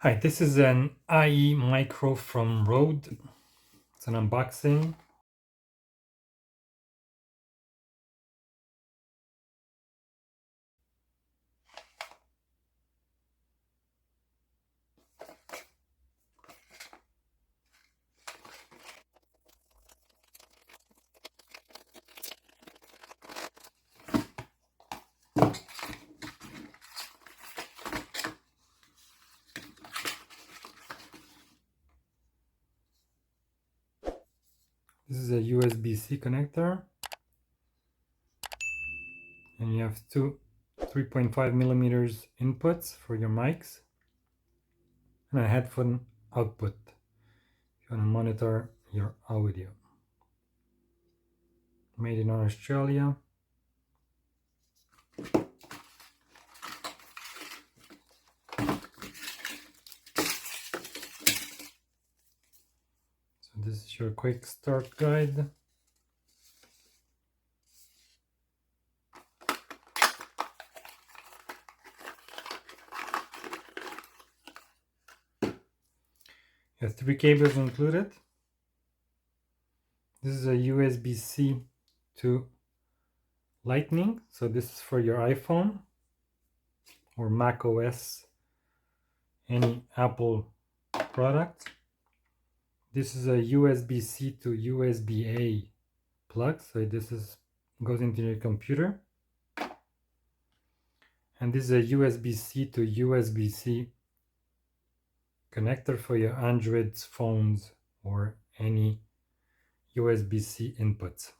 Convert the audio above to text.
Hi, this is an IE Micro from RODE. It's an unboxing. This is a USB-C connector, and you have two 3.5 millimeters inputs for your mics and a headphone output if you want to monitor your audio. Made in Australia. So this is your quick start guide. You have 3 cables included. This is a USB-C to Lightning, so this is for your iPhone or Mac OS, any Apple product. This is a USB-C to USB-A plug, so this goes into your computer. And this is a USB-C to USB-C connector for your Android phones or any USB-C inputs.